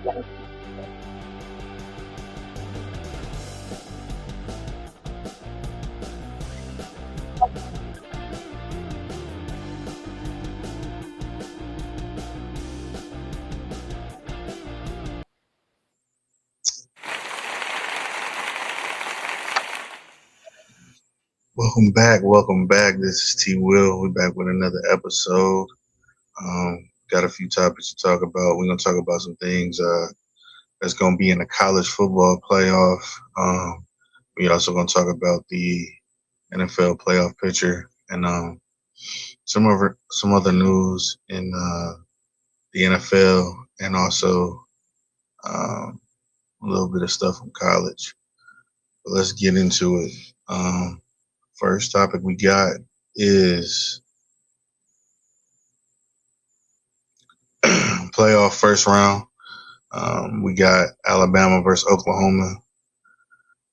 Welcome back. Welcome back. This is T Will. We're back with another episode. Got a few topics to talk about. We're gonna talk about some things that's gonna be in the college football playoff. We also gonna talk about the NFL playoff picture and some other news in the NFL and also a little bit of stuff from college. But let's get into it. First topic we got is playoff first round. We got Alabama versus Oklahoma.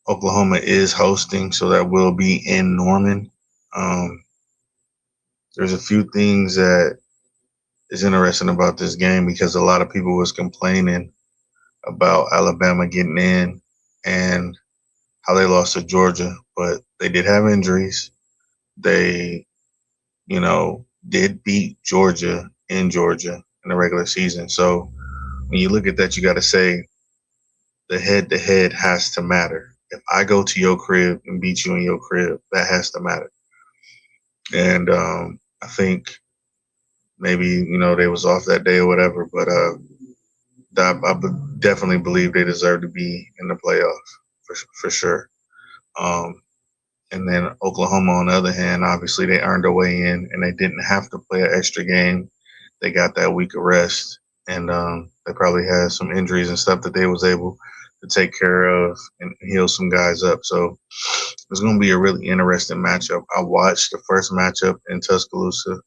Oklahoma is hosting, so that will be in Norman. Um, there's a few things that is interesting about this game because a lot of people was complaining about Alabama getting in and how they lost to Georgia, but they did have injuries. They, did beat Georgia in Georgia in the regular season. So when you look at that, you got to say the head to head has to matter. If I go to your crib and beat you in your crib, that has to matter. And I think maybe they was off that day or whatever, but definitely believe they deserve to be in the playoff for sure. Um, and then Oklahoma, on the other hand, obviously they earned their way in, and they didn't have to play an extra game. They got that week of rest, and they probably had some injuries and stuff that they was able to take care of and heal some guys up. So it's going to be a really interesting matchup. I watched the first matchup in Tuscaloosa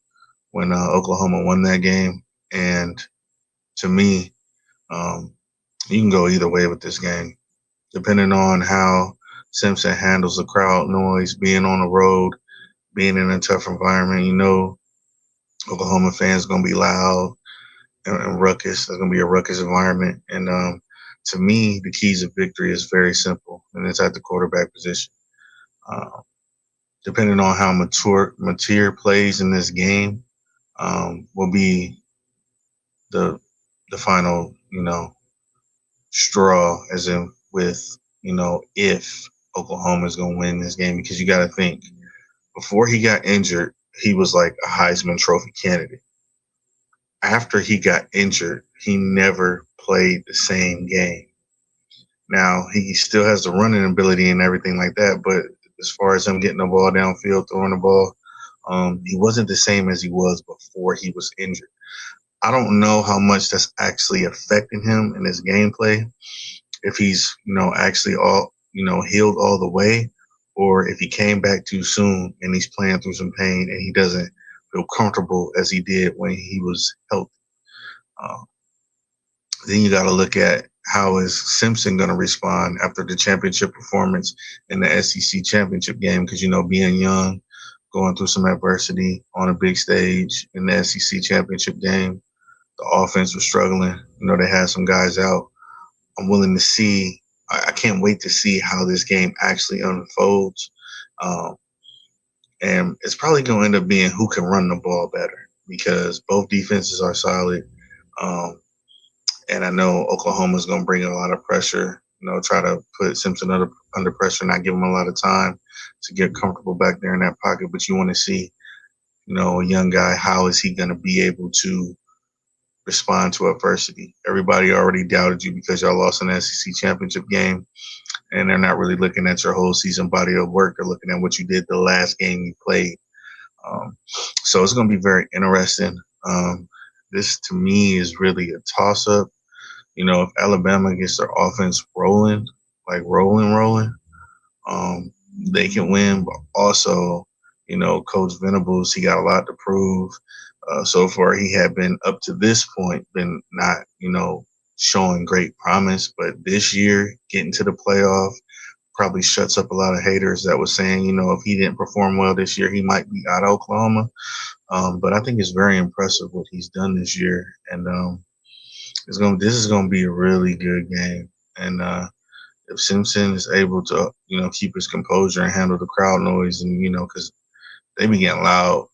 when Oklahoma won that game, and to me, um, you can go either way with this game, depending on how Simpson handles the crowd noise, being on the road, being in a tough environment. Oklahoma fans going to be loud and ruckus. There's going to be a ruckus environment. And to me, the keys of victory is very simple, and it's at the quarterback position. Uh, Depending on how Mateer plays in this game, will be the final, straw, as in with, if Oklahoma is going to win this game, because you got to think before he got injured, he was like a Heisman Trophy candidate. After he got injured, he never played the same game. Now he still has the running ability and everything like that, but as far as him getting the ball downfield, throwing the ball, he wasn't the same as he was before he was injured. I don't know how much that's actually affecting him in his gameplay. If he's, actually all, healed all the way, or if he came back too soon and he's playing through some pain and he doesn't feel comfortable as he did when he was healthy. Uh, then you got to look at how is Simpson going to respond after the championship performance in the SEC championship game, because being young, going through some adversity on a big stage in the SEC championship game, the offense was struggling. They had some guys out. I'm willing to see. I can't wait to see how this game actually unfolds. Um, and it's probably going to end up being who can run the ball better, because both defenses are solid. Um, and I know Oklahoma's going to bring a lot of pressure, try to put Simpson under pressure, not give him a lot of time to get comfortable back there in that pocket. But you want to see, a young guy, how is he going to be able to respond to adversity? Everybody already doubted you because y'all lost an SEC championship game, and they're not really looking at your whole season body of work. They're looking at what you did the last game you played. So it's going to be very interesting. This, to me, is really a toss-up. If Alabama gets their offense rolling, like rolling, they can win. But also, Coach Venables, he got a lot to prove. So far, he had been up to this point, been not, showing great promise. But this year, getting to the playoff probably shuts up a lot of haters that was saying, if he didn't perform well this year, he might be out of Oklahoma. But I think it's very impressive what he's done this year. And This is gonna be a really good game, and if Simpson is able to keep his composure and handle the crowd noise, and because they be getting loud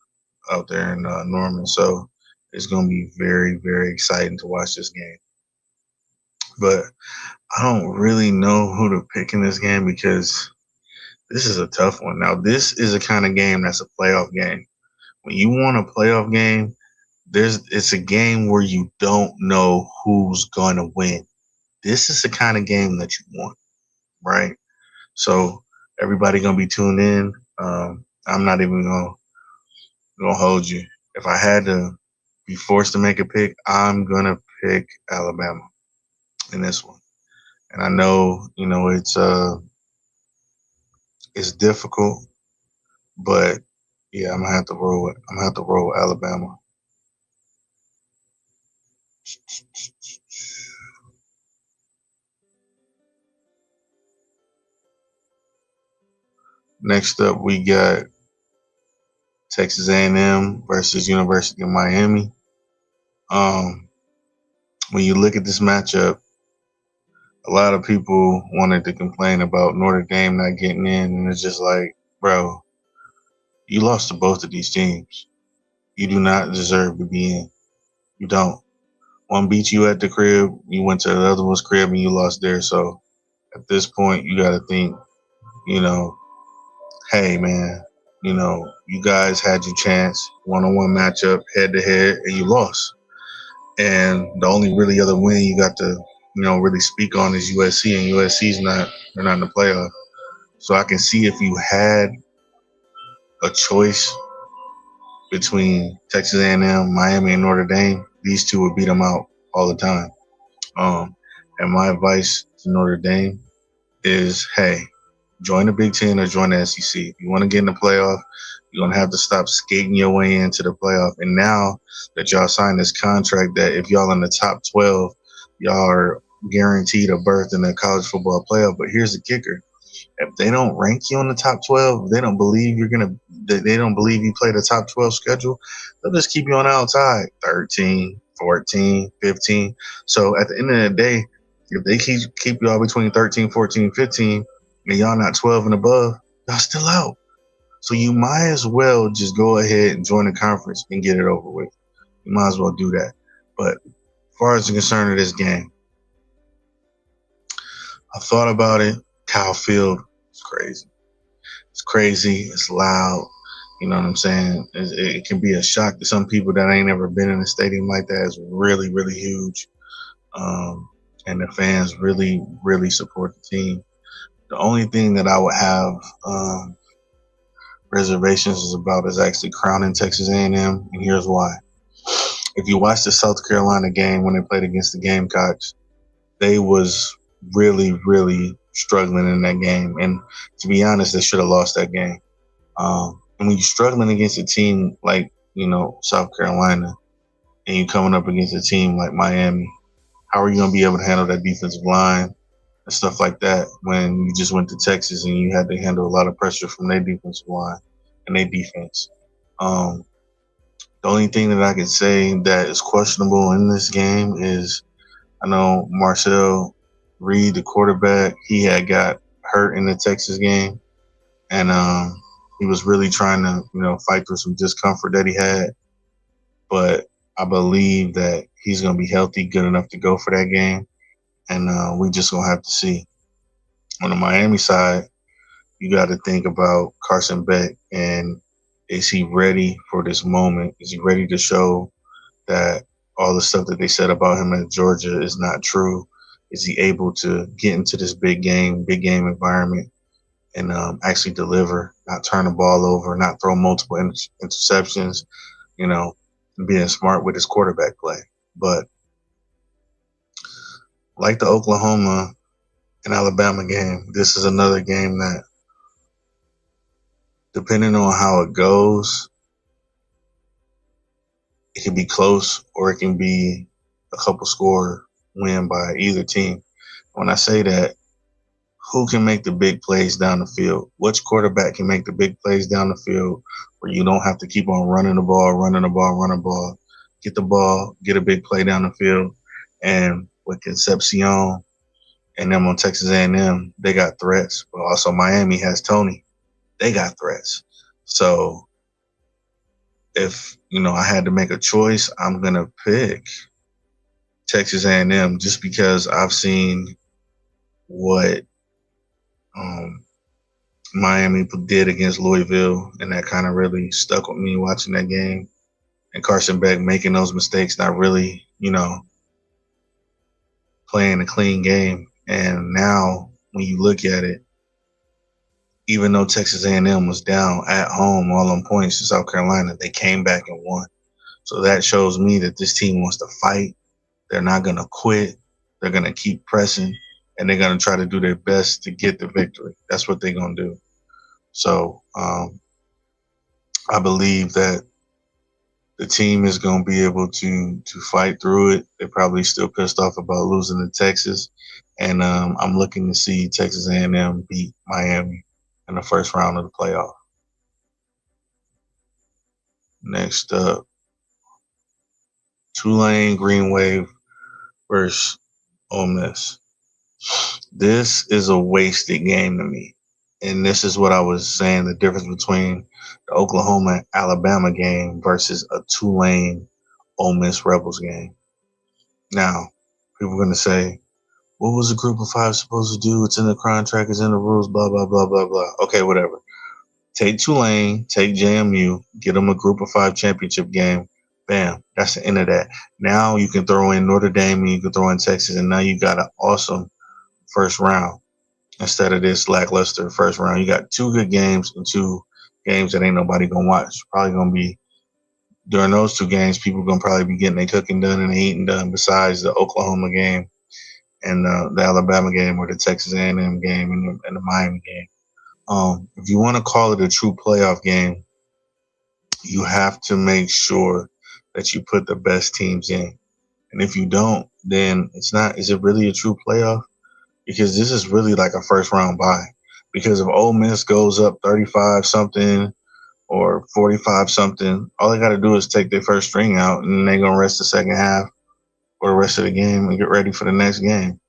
out there in Norman, so it's gonna be very very exciting to watch this game. But I don't really know who to pick in this game because this is a tough one. Now, this is a kind of game that's a playoff game. When you want a playoff game, it's a game where you don't know who's going to win. This is the kind of game that you want, right? So everybody gonna be tuned in. I'm not even gonna hold you. If I had to be forced to make a pick, I'm gonna pick Alabama in this one. And I know it's difficult, but yeah, I'm gonna have to roll it. I'm gonna have to roll with Alabama. Next up, we got Texas A&M versus University of Miami. When you look at this matchup, a lot of people wanted to complain about Notre Dame not getting in, and it's just like, bro, you lost to both of these teams. You do not deserve to be in. You don't. One beat you at the crib, you went to the other one's crib and you lost there. So at this point, you got to think, you know, hey, man, you guys had your chance, one-on-one matchup, head-to-head, and you lost. And the only really other win you got to, really speak on is USC, and USC's they're not in the playoff. So I can see if you had a choice between Texas A&M, Miami, and Notre Dame, these two would beat them out all the time. And my advice to Notre Dame is, hey, join the Big Ten or join the SEC. If you want to get in the playoff, you're going to have to stop skating your way into the playoff. And now that y'all signed this contract that if y'all in the top 12, y'all are guaranteed a berth in the college football playoff. But here's the kicker. If they don't rank you on the top 12, they don't believe they don't believe you play the top 12 schedule, they'll just keep you on the outside, 13, 14, 15. So at the end of the day, if they keep you all between 13, 14, 15, and y'all not 12 and above, y'all still out. So you might as well just go ahead and join the conference and get it over with. You might as well do that. But as far as the concern of this game, I thought about it. Kyle Field is crazy. It's crazy. It's loud. You know what I'm saying? It can be a shock to some people that ain't never been in a stadium like that. It's really, really huge. And the fans really, really support the team. The only thing that I would have reservations is about is actually crowning Texas A&M, and here's why. If you watch the South Carolina game when they played against the Gamecocks, they was really, really struggling in that game. And to be honest, they should have lost that game. And when you're struggling against a team like, South Carolina, and you're coming up against a team like Miami, how are you going to be able to handle that defensive line and stuff like that when you just went to Texas and you had to handle a lot of pressure from their defensive line and their defense? The only thing that I can say that is questionable in this game is I know Marcel Reed, the quarterback, he had got hurt in the Texas game, and he was really trying to, fight through some discomfort that he had. But I believe that he's going to be healthy, good enough to go for that game, and we just going to have to see. On the Miami side, you got to think about Carson Beck, and is he ready for this moment? Is he ready to show that all the stuff that they said about him at Georgia is not true? Is he able to get into this big game environment and actually deliver, not turn the ball over, not throw multiple interceptions, being smart with his quarterback play? But like the Oklahoma and Alabama game, this is another game that, depending on how it goes, it can be close or it can be a couple score win by either team. When I say that, who can make the big plays down the field? Which quarterback can make the big plays down the field where you don't have to keep on running the ball, get the ball, get a big play down the field, And with Concepcion and them on Texas A&M, they got threats. But also Miami has Tony. They got threats. So if I had to make a choice, I'm gonna pick Texas A&M just because I've seen what um, Miami did against Louisville, and that kind of really stuck with me watching that game. And Carson Beck making those mistakes, not really, playing a clean game. And now, when you look at it, even though Texas A&M was down at home all on points to South Carolina, they came back and won. So that shows me that this team wants to fight. They're not going to quit. They're going to keep pressing, and they're going to try to do their best to get the victory. That's what they're going to do. So I believe that the team is going to be able to fight through it. They're probably still pissed off about losing to Texas, and I'm looking to see Texas A&M beat Miami in the first round of the playoff. Next up, Tulane Green Wave versus Ole Miss. This is a wasted game to me, and this is what I was saying, the difference between the Oklahoma-Alabama game versus a Tulane Ole Miss Rebels game. Now, people are going to say, what was a group of five supposed to do? It's in the contract, it's in the rules, blah, blah, blah, blah, blah. Okay, whatever. Take Tulane, take JMU, get them a group of five championship game. Bam, that's the end of that. Now you can throw in Notre Dame and you can throw in Texas, and now you got an awesome first round instead of this lackluster first round. You got two good games and two games that ain't nobody going to watch. Probably going to be, during those two games, people are going to probably be getting their cooking done and their eating done besides the Oklahoma game and the Alabama game or the Texas A&M game and the Miami game. If you want to call it a true playoff game, you have to make sure that you put the best teams in. And if you don't, then it's not. Is it really a true playoff? Because this is really like a first round bye. Because if Ole Miss goes up 35 something or 45 something, all they got to do is take their first string out, and they're gonna rest the second half or the rest of the game and get ready for the next game.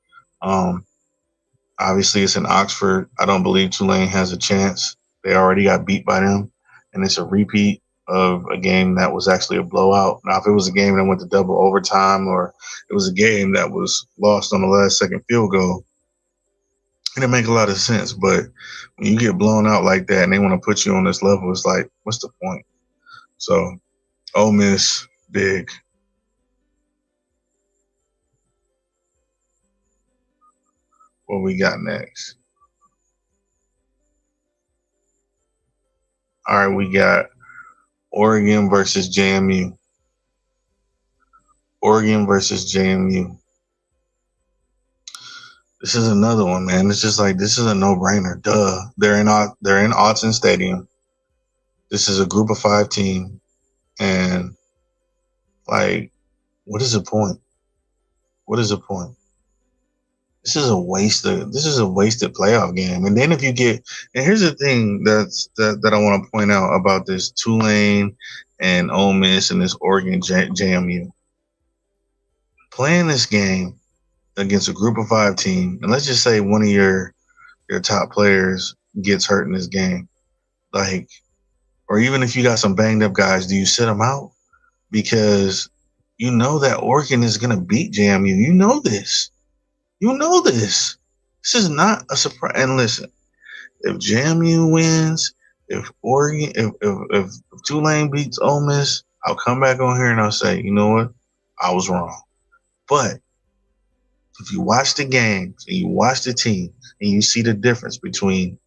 Obviously, it's in Oxford. I don't believe Tulane has a chance. They already got beat by them, and it's a repeat of a game that was actually a blowout. Now, if it was a game that went to double overtime or it was a game that was lost on the last second field goal, it didn't make a lot of sense. But when you get blown out like that and they want to put you on this level, it's like, what's the point? So, Ole Miss, big. What we got next? All right, we got Oregon versus JMU. Oregon versus JMU. This is another one, man. It's just like, this is a no-brainer. Duh. They're in Autzen Stadium. This is a group of five team, and like, what is the point? What is the point? This is a wasted playoff game. And then if you get, and here's the thing that I want to point out about this Tulane and Ole Miss and this Oregon JMU. Playing this game against a group of five team, and let's just say one of your top players gets hurt in this game, like, or even if you got some banged up guys, do you sit them out? Because you know that Oregon is going to beat JMU. You know this. You know this. This is not a surprise. And listen, if JMU wins, if Oregon, if Tulane beats Ole Miss, I'll come back on here and I'll say, you know what, I was wrong. But if you watch the games and you watch the team and you see the difference between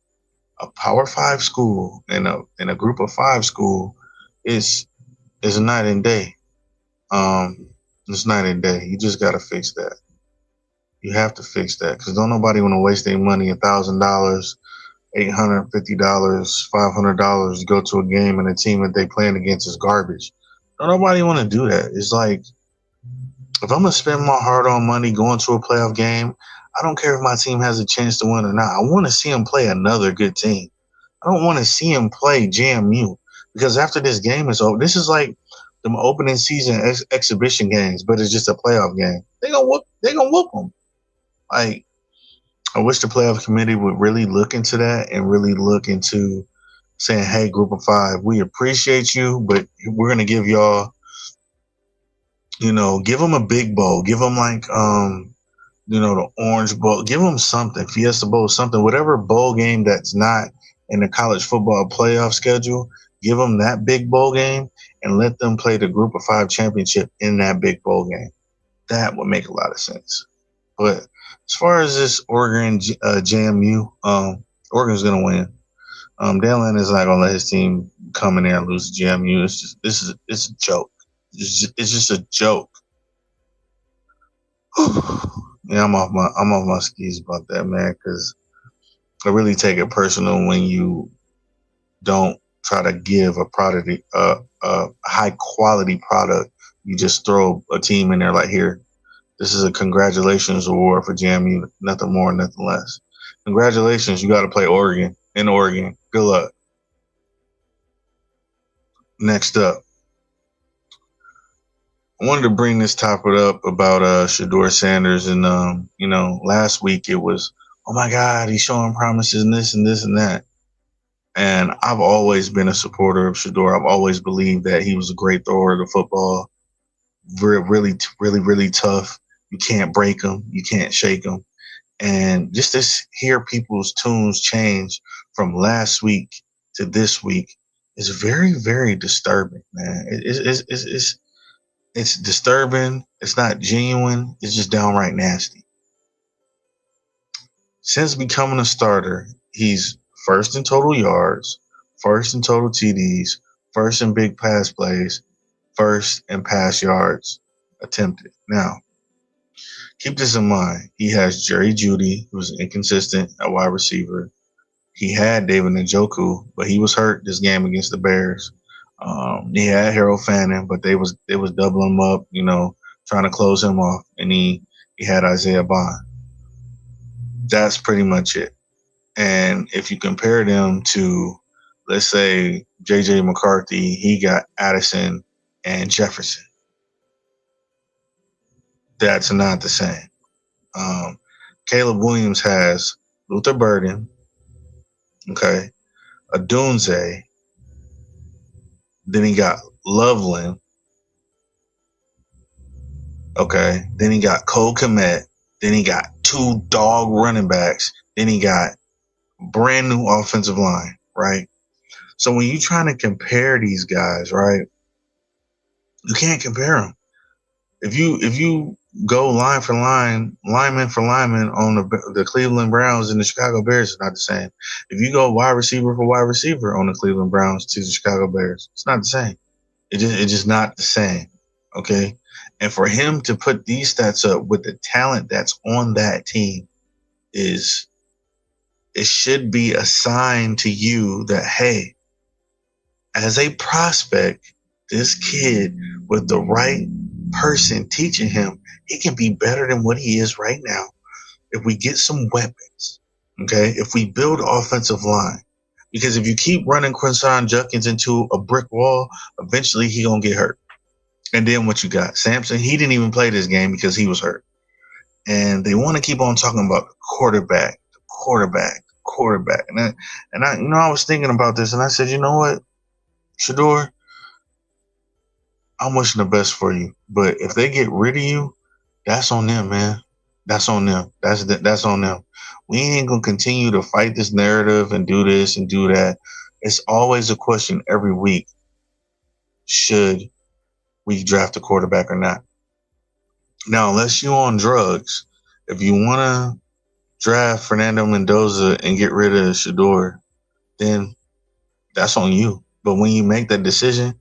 a Power 5 school and a group of five school, it's night and day. It's night and day. You just got to fix that. You have to fix that, because don't nobody want to waste their money, $1,000, $850, $500 to go to a game and a team that they playing against is garbage. Don't nobody want to do that. It's like, if I'm going to spend my hard-earned money going to a playoff game, I don't care if my team has a chance to win or not. I want to see them play another good team. I don't want to see them play JMU, because after this game is over, this is like them opening season exhibition games, but it's just a playoff game. They gonna whoop. They gonna whoop them. Like, I wish the playoff committee would really look into that and really look into saying, "Hey, Group of Five, we appreciate you, but we're gonna give y'all, give them a big bowl, give them like, the Orange Bowl, give them something, Fiesta Bowl, something, whatever bowl game that's not in the college football playoff schedule, give them that big bowl game and let them play the Group of Five championship in that big bowl game. That would make a lot of sense. But as far as this Oregon JMU, Oregon's gonna win. Dan Lannon is not gonna let his team come in there and lose to JMU. It's a joke. It's just a joke. Yeah, I'm off my skis about that, man, because I really take it personal when you don't try to give a product, a high quality product. You just throw a team in there like, here, this is a congratulations award for JMU, nothing more, nothing less. Congratulations, you got to play Oregon in Oregon. Good luck. Next up, I wanted to bring this topic up about Shedeur Sanders, and last week it was, oh my God, he's showing promises and this and this and that. And I've always been a supporter of Shedeur. I've always believed that he was a great thrower of the football, really, really, really tough. You can't break him, you can't shake him. And just to hear people's tunes change from last week to this week is very, very disturbing, man. It's disturbing. It's not genuine. It's just downright nasty. Since becoming a starter, he's first in total yards, first in total TDs, first in big pass plays, first in pass yards attempted. Now, keep this in mind. He has Jerry Jeudy, who's inconsistent at wide receiver. He had David Njoku, but he was hurt this game against the Bears. He had Harold Fannin, but they was doubling him up, trying to close him off, and he had Isaiah Bond. That's pretty much it. And if you compare them to, let's say, J.J. McCarthy, he got Addison and Jefferson. That's not the same. Caleb Williams has Luther Burden, okay, Odunze. Then he got Loveland. Okay. Then he got Cole Kmet. Then he got two dog running backs. Then he got brand new offensive line, right? So when you're trying to compare these guys, right, you can't compare them. If you go line for line, lineman for lineman on the Cleveland Browns and the Chicago Bears, it's not the same. If you go wide receiver for wide receiver on the Cleveland Browns to the Chicago Bears, it's not the same. It's just not the same. Okay. And for him to put these stats up with the talent that's on that team it should be a sign to you that, hey, as a prospect, this kid with the right person teaching him, he can be better than what he is right now if we get some weapons, okay? If we build offensive line. Because if you keep running Quinshon Judkins into a brick wall, eventually he gonna get hurt. And then what you got? Sampson, he didn't even play this game because he was hurt. And they want to keep on talking about the quarterback. And I was thinking about this, and I said, you know what, Shedeur, I'm wishing the best for you. But if they get rid of you, that's on them, man. That's on them. That's on them. We ain't gonna continue to fight this narrative and do this and do that. It's always a question every week: should we draft a quarterback or not? Now, unless you're on drugs, if you want to draft Fernando Mendoza and get rid of Shedeur, then that's on you. But when you make that decision,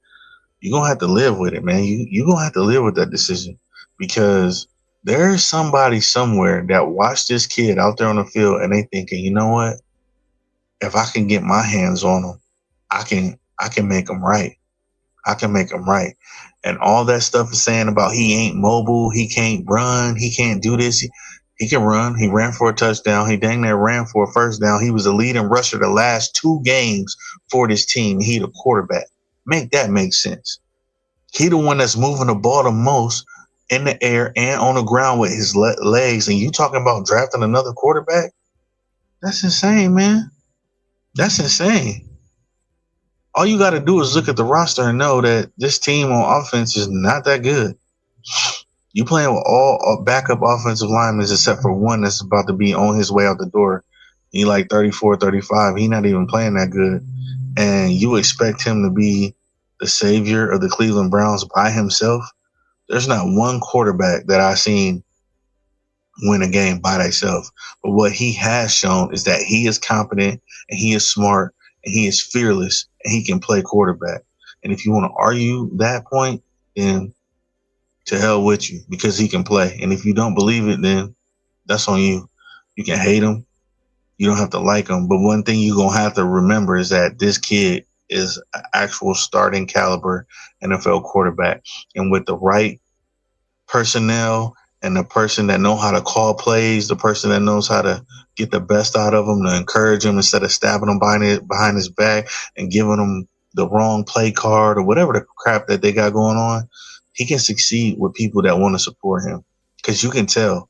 you're going to have to live with it, man. You're going to have to live with that decision, because there's somebody somewhere that watched this kid out there on the field and they thinking, you know what? If I can get my hands on him, I can make him right. I can make him right. And all that stuff is saying about he ain't mobile, he can't run, he can't do this. He can run. He ran for a touchdown. He dang near ran for a first down. He was the leading rusher the last 2 games for this team. He the quarterback. Make that make sense. He the one that's moving the ball the most in the air and on the ground with his legs. And you talking about drafting another quarterback? That's insane, man. That's insane. All you got to do is look at the roster and know that this team on offense is not that good. You playing with all backup offensive linemen except for one that's about to be on his way out the door. He like 34, 35. He not even playing that good. And you expect him to be the savior of the Cleveland Browns by himself? There's not one quarterback that I've seen win a game by themselves. But what he has shown is that he is competent and he is smart and he is fearless and he can play quarterback. And if you want to argue that point, then to hell with you because he can play. And if you don't believe it, then that's on you. You can hate him. You don't have to like him. But one thing you're going to have to remember is that this kid is an actual starting caliber NFL quarterback. And with the right personnel and the person that know how to call plays, the person that knows how to get the best out of him, to encourage him instead of stabbing him behind his back and giving him the wrong play card or whatever the crap that they got going on, he can succeed with people that want to support him. Because you can tell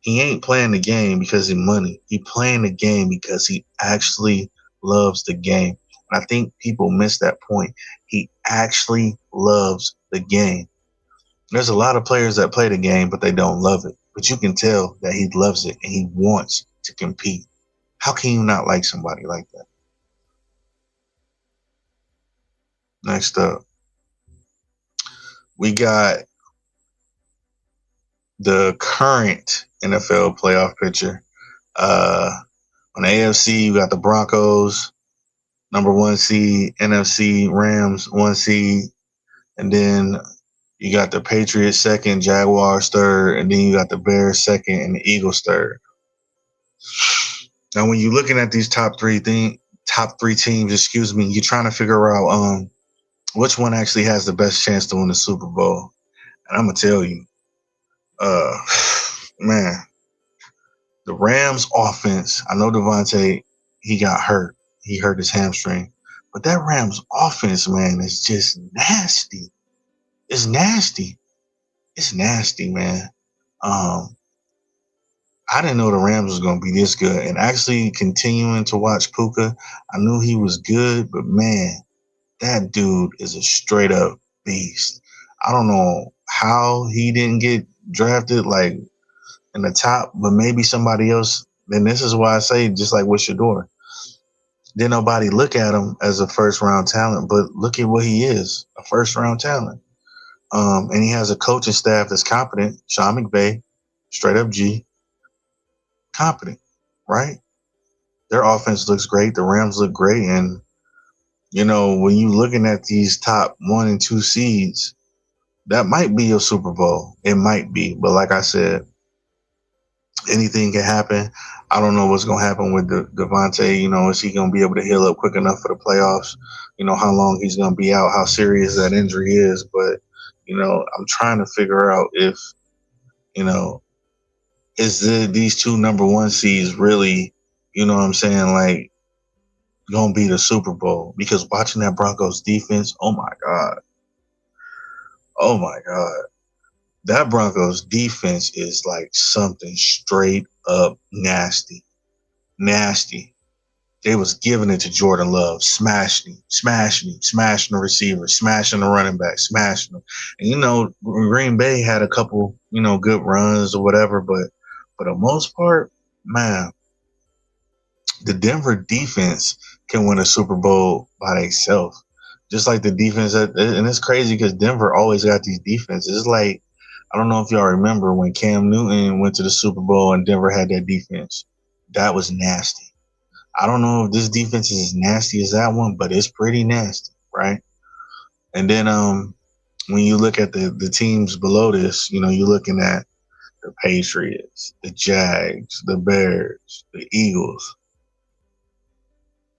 he ain't playing the game because of money. He playing the game because he actually loves the game. And I think people miss that point. He actually loves the game. There's a lot of players that play the game, but they don't love it. But you can tell that he loves it and he wants to compete. How can you not like somebody like that? Next up, we got the current NFL playoff picture. On the AFC, you got the Broncos, number 1 seed, NFC Rams 1 seed, and then you got the Patriots second, Jaguars third, and then you got the Bears second and the Eagles third. Now, when you're looking at these top three teams, you're trying to figure out which one actually has the best chance to win the Super Bowl. And I'm gonna tell you, man, the Rams offense. I know Devontae, he got hurt. He hurt his hamstring, but that Rams offense, man, is just nasty. It's nasty. It's nasty, man. I didn't know the Rams was going to be this good. And actually continuing to watch Puka, I knew he was good, but man, that dude is a straight up beast. I don't know how he didn't get drafted like in the top, but maybe somebody else. And this is why I say, just like with Shador, didn't nobody look at him as a first round talent, but look at what he is, a first round talent. And he has a coaching staff that's competent. Sean McVay, straight up G, competent, right? Their offense looks great. The Rams look great. And, you know, when you're looking at these top 1 and 2 seeds, that might be your Super Bowl. It might be. But like I said, anything can happen. I don't know what's going to happen with Devontae. You know, is he going to be able to heal up quick enough for the playoffs? You know, how long he's going to be out, how serious that injury is. But, you know, I'm trying to figure out if, you know, is these two number 1 seeds really, you know what I'm saying, like, going to be the Super Bowl? Because watching that Broncos defense, oh my God. Oh my God. That Broncos defense is like something straight up nasty. Nasty. They was giving it to Jordan Love, smashing the receiver, smashing the running back, smashing them. And, you know, Green Bay had a couple, you know, good runs or whatever, but for the most part, man, the Denver defense can win a Super Bowl by themselves. Just like the defense, and it's crazy because Denver always got these defenses. It's like, I don't know if y'all remember when Cam Newton went to the Super Bowl and Denver had that defense. That was nasty. I don't know if this defense is as nasty as that one, but it's pretty nasty, right? And then when you look at the teams below this, you know, you're looking at the Patriots, the Jags, the Bears, the Eagles.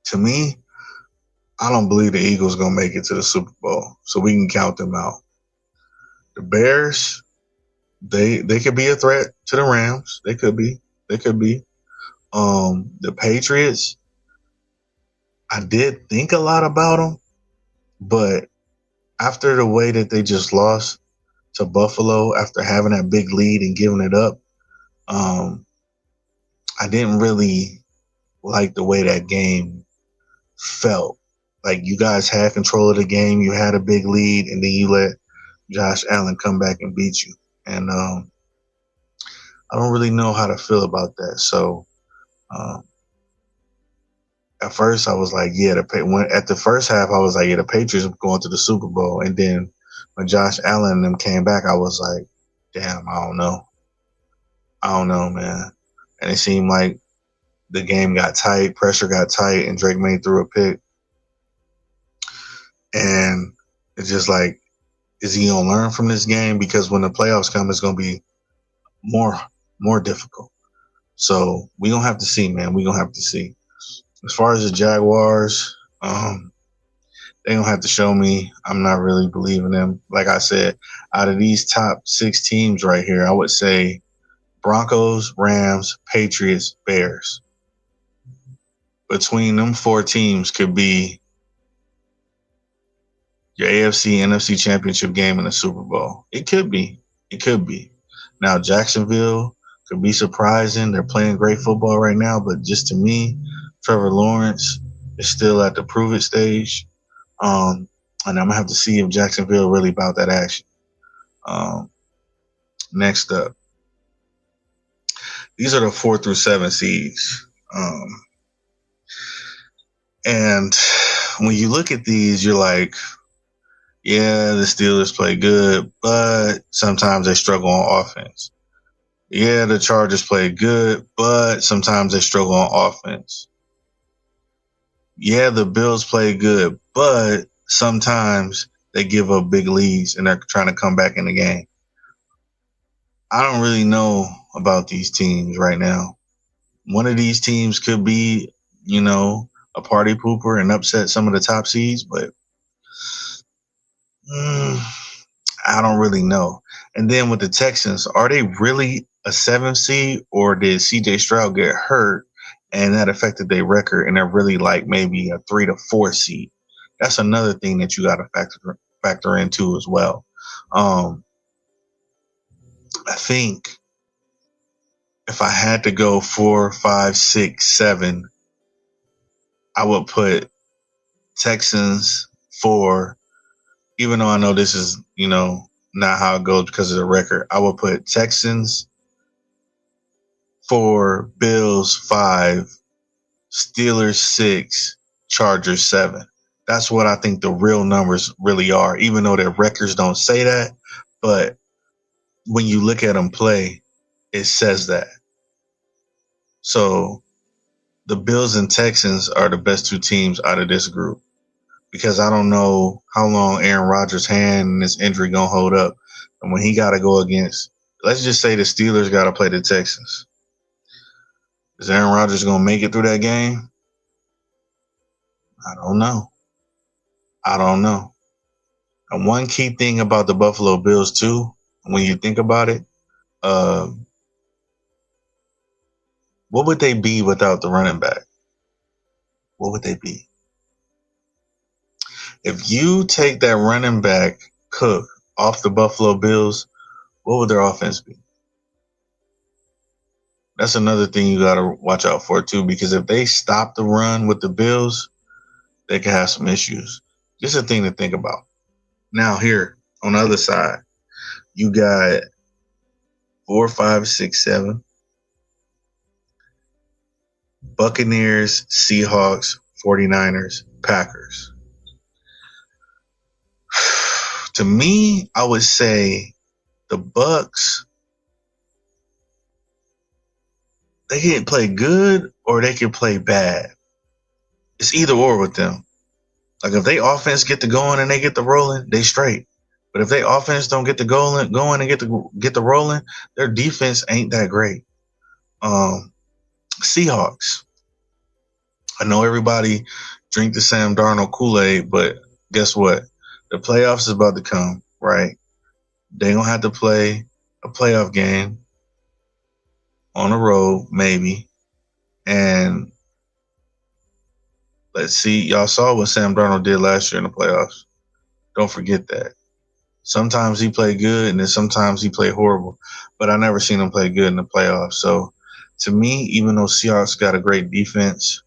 To me, I don't believe the Eagles going to make it to the Super Bowl, so we can count them out. The Bears, they could be a threat to the Rams. They could be. The Patriots, I did think a lot about them, but After the way that they just lost to Buffalo after having that big lead and giving it up, um, I didn't really like the way that game felt. Like you guys had control of the game, you had a big lead, and then you let Josh Allen come back and beat you. And I don't really know how to feel about that. So um, at first, I was like, yeah, at the first half, I was like, yeah, the Patriots are going to the Super Bowl. And then when Josh Allen and them came back, I was like, damn, I don't know. I don't know, man. And it seemed like the game got tight, pressure got tight, and Drake May threw a pick. And it's just like, is he gonna learn from this game? Because when the playoffs come, it's gonna be more more difficult. So we gonna have to see, man. We gonna have to see. As far as the Jaguars, they gonna have to show me. I'm not really believing them. Like I said, out of these top 6 teams right here, I would say Broncos, Rams, Patriots, Bears. Between them 4 teams could be your AFC, NFC championship game in the Super Bowl. It could be. It could be. Now, Jacksonville could be surprising. They're playing great football right now, but just to me, Trevor Lawrence is still at the prove it stage. And I'm going to have to see if Jacksonville really about that action. Next up, these are the 4 through 7 seeds. And when you look at these, you're like, yeah, the Steelers play good, but sometimes they struggle on offense. Yeah, the Chargers play good, but sometimes they struggle on offense. Yeah, the Bills play good, but sometimes they give up big leads and they're trying to come back in the game. I don't really know about these teams right now. One of these teams could be, a party pooper and upset some of the top seeds, but I don't really know. And then with the Texans, are they really a 7 seed, or did CJ Stroud get hurt and that affected their record and they're really like maybe a 3 to 4 seed? That's another thing that you got to factor into as well. I think if I had to go 4, 5, 6, 7, I would put Texans 4. Even though I know this is, not how it goes because of the record, I would put Texans 4, Bills 5, Steelers 6, Chargers 7. That's what I think the real numbers really are, even though their records don't say that. But when you look at them play, it says that. So the Bills and Texans are the best 2 teams out of this group, because I don't know how long Aaron Rodgers' hand and his injury going to hold up. And when he got to go against, let's just say the Steelers got to play the Texans. Is Aaron Rodgers going to make it through that game? I don't know. And one key thing about the Buffalo Bills, too, when you think about it, what would they be without the running back? What would they be? If you take that running back, Cook, off the Buffalo Bills, what would their offense be? That's another thing you got to watch out for, too, because if they stop the run with the Bills, they could have some issues. Just a thing to think about. Now, here on the other side, you got 4, 5, 6, 7. Buccaneers, Seahawks, 49ers, Packers. To me, I would say the Bucs, they can play good or they can play bad. It's either or with them. Like if they offense get the going and they get the rolling, they straight. But if they offense don't get the going and get the rolling, their defense ain't that great. Seahawks. I know everybody drink the Sam Darnold Kool-Aid, but guess what? The playoffs is about to come, right? They're going to have to play a playoff game on the road, maybe. And let's see. Y'all saw what Sam Darnold did last year in the playoffs. Don't forget that. Sometimes he played good, and then sometimes he played horrible. But I never seen him play good in the playoffs. So to me, even though Seahawks got a great defense,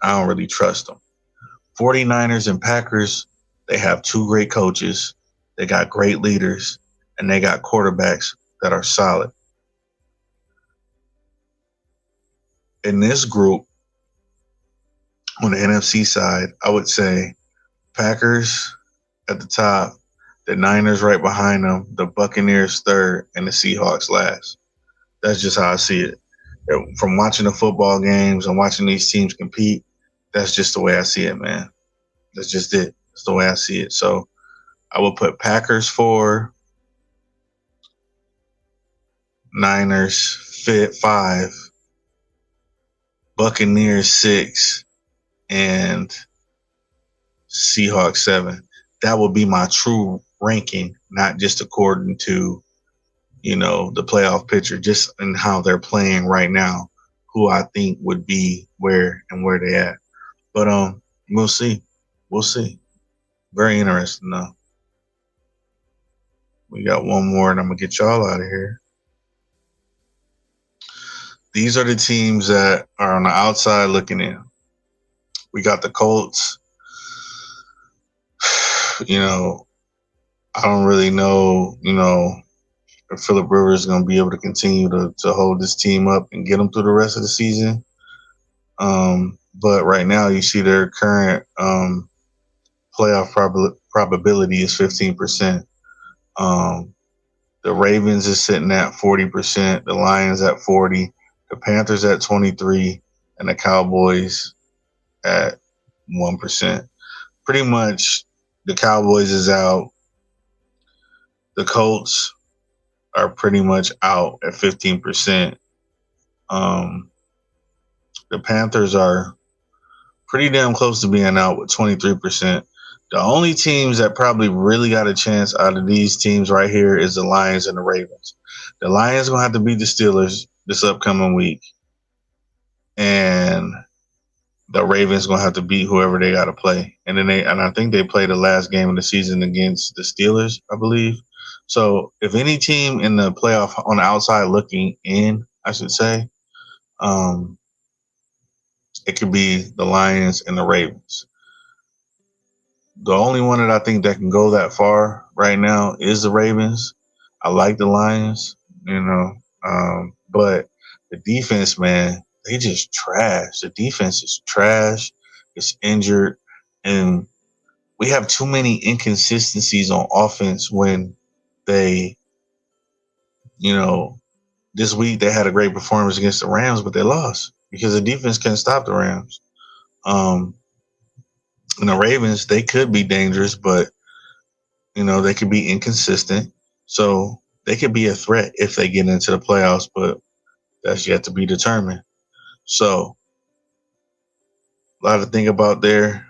I don't really trust them. 49ers and Packers, they have two great coaches. They got great leaders, and they got quarterbacks that are solid. In this group, on the NFC side, I would say Packers at the top, the Niners right behind them, the Buccaneers third, and the Seahawks last. That's just how I see it. From watching the football games and watching these teams compete, that's just the way I see it, man. That's just it. That's the way I see it. So I would put Packers 4, Niners 5, Buccaneers 6, and Seahawks 7. That would be my true ranking, not just according to, the playoff picture, just in how they're playing right now, who I think would be where they at. But we'll see. We'll see. Very interesting though. We got one more and I'm gonna get y'all out of here. These are the teams that are on the outside looking in. We got the Colts. I don't really know, if Philip Rivers is going to be able to continue to hold this team up and get them through the rest of the season. But right now, you see their current playoff probability is 15%. The Ravens is sitting at 40%, the Lions at 40%, the Panthers at 23%, and the Cowboys at 1%. Pretty much, the Cowboys is out. The Colts are pretty much out at 15%. The Panthers are pretty damn close to being out with 23%. The only teams that probably really got a chance out of these teams right here is the Lions and the Ravens. The Lions going to have to beat the Steelers this upcoming week. And the Ravens going to have to beat whoever they got to play. And I think they play the last game of the season against the Steelers, I believe. So if any team in the playoff on the outside looking in, I should say, it could be the Lions and the Ravens. The only one that I think that can go that far right now is the Ravens. I like the Lions, but the defense, man, they just trash. The defense is trash. It's injured. And we have too many inconsistencies on offense when they, this week they had a great performance against the Rams, but they lost because the defense couldn't stop the Rams. And the Ravens, they could be dangerous, but, they could be inconsistent. So they could be a threat if they get into the playoffs, but that's yet to be determined. So a lot to think about there.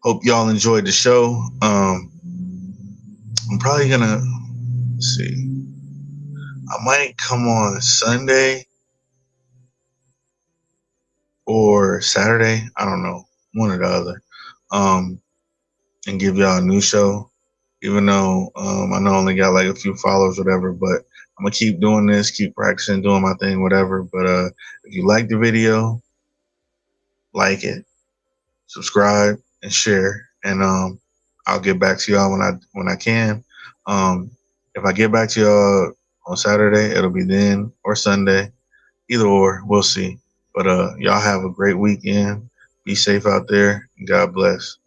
Hope y'all enjoyed the show. I'm probably going to see. I might come on Sunday or Saturday. I don't know. One or the other. And give y'all a new show. Even though I know I only got like a few followers, whatever, but I'm going to keep doing this, keep practicing, doing my thing, whatever. But if you like the video, like it, subscribe, and share. And I'll get back to y'all when I can. If I get back to y'all on Saturday, it'll be then or Sunday. Either or, we'll see. But y'all have a great weekend. Be safe out there, and God bless.